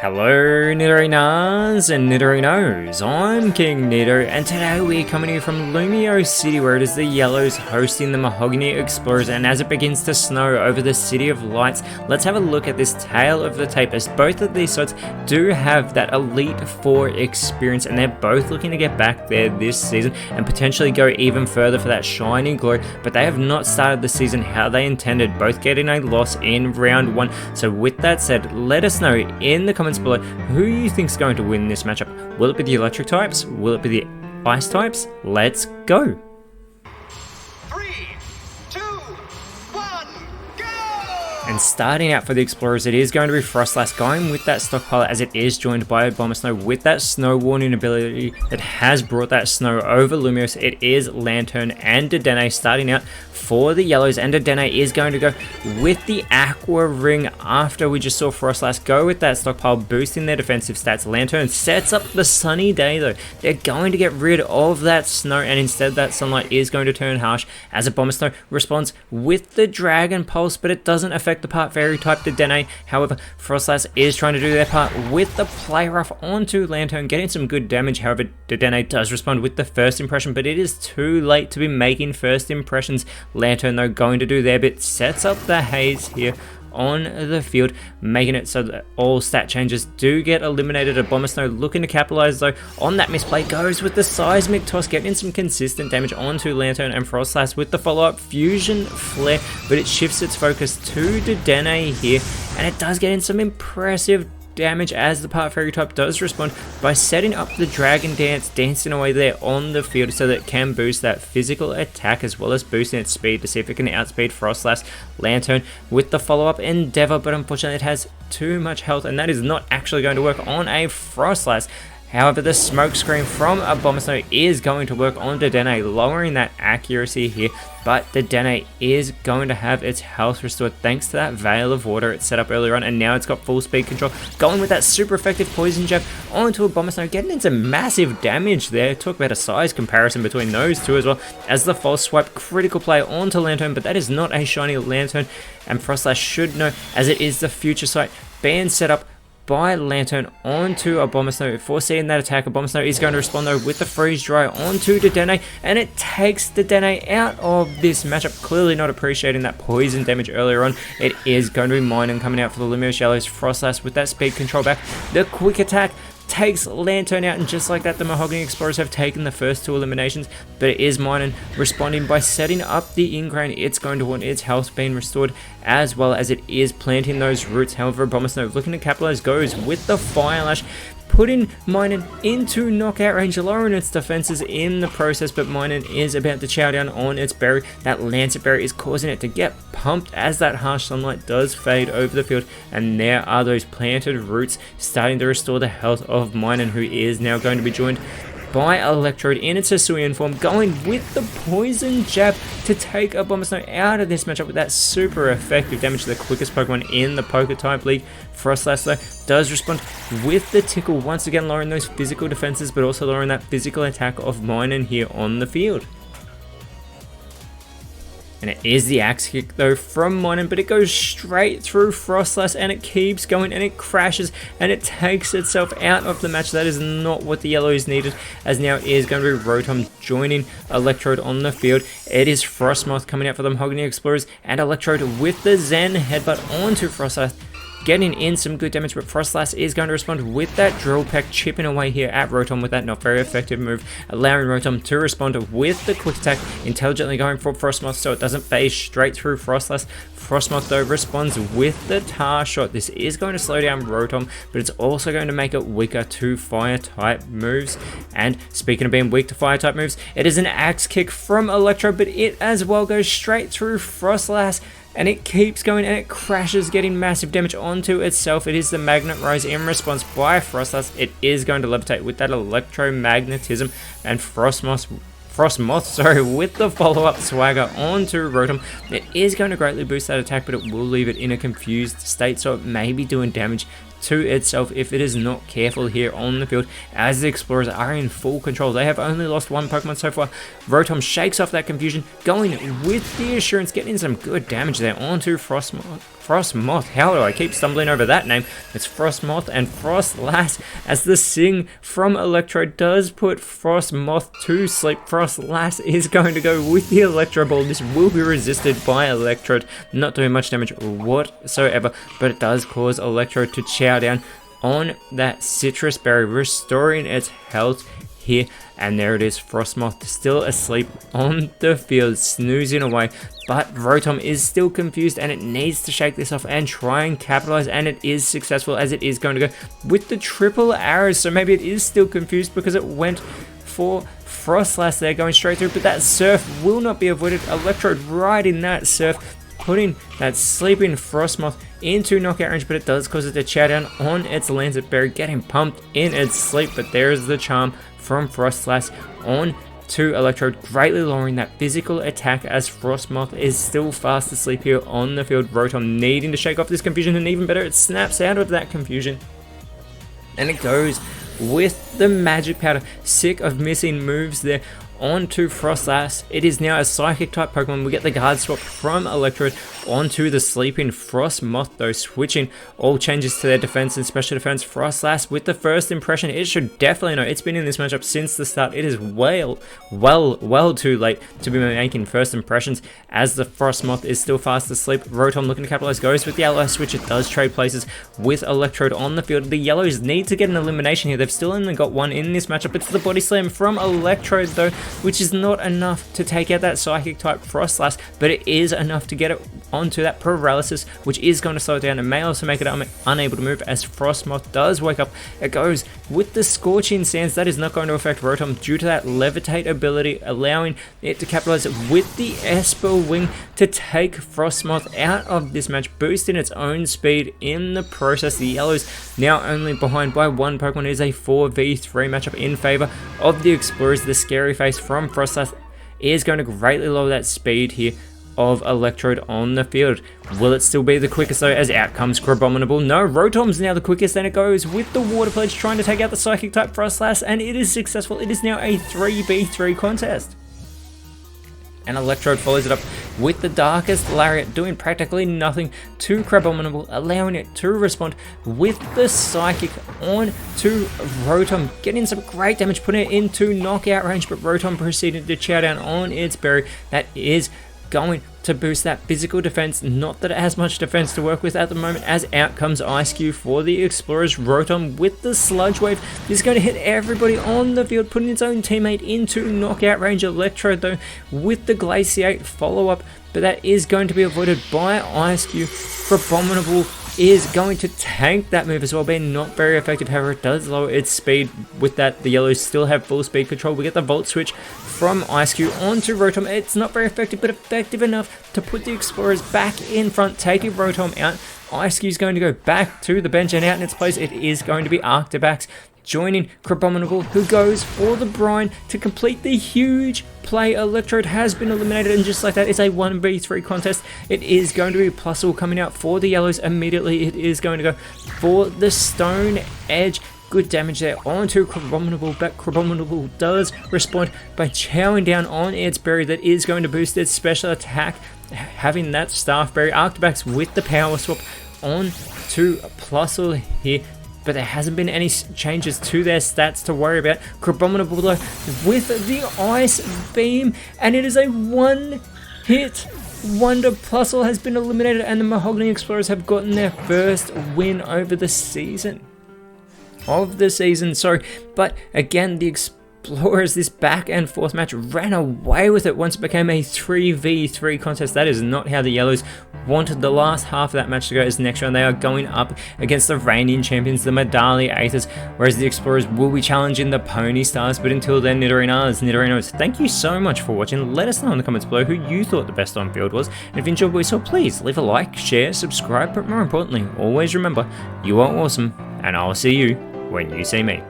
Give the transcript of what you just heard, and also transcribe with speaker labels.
Speaker 1: Hello Nidorinas and Nidorinos, I'm KingNido, and today we're coming here from Lumio City, where it is the Yellows hosting the Mahogany Explorers, and as it begins to snow over the City of Lights, let's have a look at this Tale of the Tape, as both of these sides do have that Elite Four experience, and they're both looking to get back there this season, and potentially go even further for that shiny glory, but they have not started the season how they intended, both getting a loss in round 1, so with that said, let us know in the comments below who you think is going to win this matchup. Will it be the electric types? Will it be the ice types? Let's go!
Speaker 2: 3, 2, 1, go!
Speaker 1: And starting out for the Explorers, it is going to be Frostlass going with that stockpile, as it is joined by Bomber Snow with that snow warning ability that has brought that snow over Lumios. It is Lantern and Dedenne starting out for the Yellows, and Dedenne is going to go with the Aqua Ring after we just saw Frostlass go with that stockpile, boosting their defensive stats. Lantern sets up the sunny day though. They're going to get rid of that snow, and instead that sunlight is going to turn harsh as a Bomber Snow responds with the Dragon Pulse, but it doesn't affect the part Fairy type Dedenne. However, Frostlass is trying to do their part with the Play Rough onto Lantern, getting some good damage. However, Dedenne does respond with the first impression, but it is too late to be making first impressions. Lantern though going to do their bit, sets up the haze here on the field, making it so that all stat changes do get eliminated. A Bomber Snow looking to capitalize though on that misplay, goes with the Seismic Toss, getting some consistent damage onto Lantern, and Frostlass with the follow-up Fusion Flare, but it shifts its focus to Dedenne here, and it does get in some impressive damage as the part Fairy type does respond by setting up the Dragon Dance, dancing away there on the field so that it can boost that physical attack as well as boosting its speed to see if it can outspeed Frostlass. Lantern with the follow-up Endeavor, but unfortunately it has too much health, and that is not actually going to work on a Frostlass. However, the smoke screen from a Bomber Snow is going to work on Dedenne, lowering that accuracy here, but Dedenne is going to have its health restored thanks to that Veil of Water it set up earlier on, and now it's got full speed control, going with that super effective Poison Jab onto a Bomber Snow, getting into massive damage there. Talk about a size comparison between those two as well, as the false swipe critical play onto Lantern, but that is not a shiny Lantern, and Frostlass should know, as it is the Future Sight being set up by Lantern onto a Bomber Snow. Foreseeing that attack, a Bomber Snow is going to respond though with the Freeze Dry onto Dedenne, and it takes Dedenne out of this matchup, clearly not appreciating that poison damage earlier on. It is going to be Minun coming out for the Lumios Yellows. Frostlass with that speed control back, the quick attack takes Lantern out, and just like that the Mahogany Explorers have taken the first 2 eliminations, but it is Minun responding by setting up the Ingrain. It's going to want its health being restored as well as it is planting those roots. However, Bomber Snow looking to capitalize goes with the Fire Lash, putting Minun into knockout range, lowering its defenses in the process, but Minun is about to chow down on its berry. That Lancet Berry is causing it to get pumped as that harsh sunlight does fade over the field, and there are those planted roots starting to restore the health of Minun, who is now going to be joined by Electrode in its Hisuian form, going with the Poison Jab to take a Bomber Snow out of this matchup with that super effective damage to the quickest Pokemon in the PokeType League. Frostlass though does respond with the Tickle, once again lowering those physical defenses, but also lowering that physical attack of Minun here on the field. And it is the Axe Kick though from Minun, but it goes straight through Frostlass, and it keeps going, and it crashes, and it takes itself out of the match. That is not what the Yellows needed, as now is going to be Rotom joining Electrode on the field. It is Frostmoth coming out for the Mahogany Explorers, and Electrode with the Zen Headbutt onto Frostlass, getting in some good damage, but Frostlass is going to respond with that Drill Peck, chipping away here at Rotom with that not very effective move, allowing Rotom to respond with the quick attack, intelligently going for Frostmoth so it doesn't phase straight through Frostlass. Frostmoth though responds with the Tar Shot. This is going to slow down Rotom, but it's also going to make it weaker to Fire type moves. And speaking of being weak to Fire type moves, it is an Axe Kick from Electro, but it as well goes straight through Frostlass, and it keeps going, and it crashes, getting massive damage onto itself. It is the Magnet Rise in response by Frostlass. It is going to levitate with that Electromagnetism, and Frostmoth with the follow-up Swagger onto Rotom. It is going to greatly boost that attack, but it will leave it in a confused state, so it may be doing damage to itself if it is not careful here on the field, as the Explorers are in full control. They have only lost one Pokemon so far. Rotom shakes off that confusion, going with the Assurance, getting some good damage there onto Frostmoth. How do I keep stumbling over that name? It's Frostmoth and Frostlass, as the Sing from Electrode does put Frostmoth to sleep. Frostlass is going to go with the Electro Ball. This will be resisted by Electrode, not doing much damage whatsoever, but it does cause Electrode to chow down on that Citrus Berry, restoring its health here. And there it is, Frostmoth still asleep on the field, snoozing away, but Rotom is still confused and it needs to shake this off and try and capitalize, and it is successful, as it is going to go with the triple arrows. So maybe it is still confused because it went for Frostlass there, going straight through, but that Surf will not be avoided. Electrode right in that Surf, putting that sleeping Frostmoth into knockout range, but it does cause it to chow down on its Lancet Berry, getting pumped in its sleep. But there's the charm from Frostlass on to Electrode, greatly lowering that physical attack, as Frostmoth is still fast asleep here on the field. Rotom needing to shake off this confusion, and even better, it snaps out of that confusion and it goes with the Magic Powder. Sick of missing moves there onto Frostlass. It is now a Psychic type Pokemon. We get the guard swap from Electrode onto the sleeping Frostmoth, though, switching all changes to their defense and special defense. Frostlass with the first impression, it should definitely know. It's been in this matchup since the start. It is well too late to be making first impressions, as the Frostmoth is still fast asleep. Rotom looking to capitalize, goes with the Yellow Switch. It does trade places with Electrode on the field. The Yellows need to get an elimination here. They've still only got one in this matchup. It's the Body Slam from Electrode, though, which is not enough to take out that Psychic type Frostlass, but it is enough to get it onto that Paralysis, which is going to slow it down and may also make it unable to move, as Frostmoth does wake up. It goes with the Scorching Sands. That is not going to affect Rotom due to that Levitate ability, allowing it to capitalize with the Esper Wing to take Frostmoth out of this match, boosting its own speed in the process. The Yellows now only behind by one Pokemon. It is a 4v3 matchup in favor of the Explorers. The Scary Face from Frostlass is going to greatly lower that speed here of Electrode on the field. Will it still be the quickest, though, as out comes Crabominable? No, Rotom's now the quickest, and it goes with the Water Pledge, trying to take out the Psychic type Frostlass, and it is successful. It is now a 3v3 contest. And Electrode follows it up with the Darkest Lariat, doing practically nothing to Crabominable, allowing it to respond with the Psychic on to Rotom, getting some great damage, putting it into knockout range, but Rotom proceeded to chow down on its berry. That is going to boost that physical defense. Not that it has much defense to work with at the moment, as out comes Ice Cube for the Explorers. Rotom with the Sludge Wave is going to hit everybody on the field, putting its own teammate into knockout range. Electrode, though, with the Glaciate follow-up, but that is going to be avoided by Ice Cube. Crabominable is going to tank that move as well, being not very effective. However, it does lower its speed. With that, the Yellows still have full speed control. We get the Volt Switch from Ice Cube onto Rotom. It's not very effective, but effective enough to put the Explorers back in front, taking Rotom out. Ice Cube's going to go back to the bench, and out in its place, it is going to be Arctibax, joining Crabominable, who goes for the Brine to complete the huge play. Electrode has been eliminated, and just like that, it's a 1v3 contest. It is going to be Plusle coming out for the Yellows immediately. It is going to go for the Stone Edge. Good damage there onto Crabominable, but Crabominable does respond by chowing down on its berry. That is going to boost its special attack, having that Staff Berry. Arctibax with the Power Swap on to Plusle here, but there hasn't been any changes to their stats to worry about. Crabominable, though, with the Ice Beam, and it is a one-hit wonder. Plusle has been eliminated, and the Mahogany Explorers have gotten their first win over the season. But again, the Explorers, this back and forth match, ran away with it once it became a 3v3 contest. That is not how the Yellows wanted the last half of that match to go, as next round they are going up against the reigning champions, the Medali Aethers, whereas the Explorers will be challenging the Pony Stars. But until then, Nidorinos, thank you so much for watching. Let us know in the comments below who you thought the best on field was, and if you enjoyed what you saw, please leave a like, share, subscribe, but more importantly, always remember, you are awesome, and I'll see you when you see me.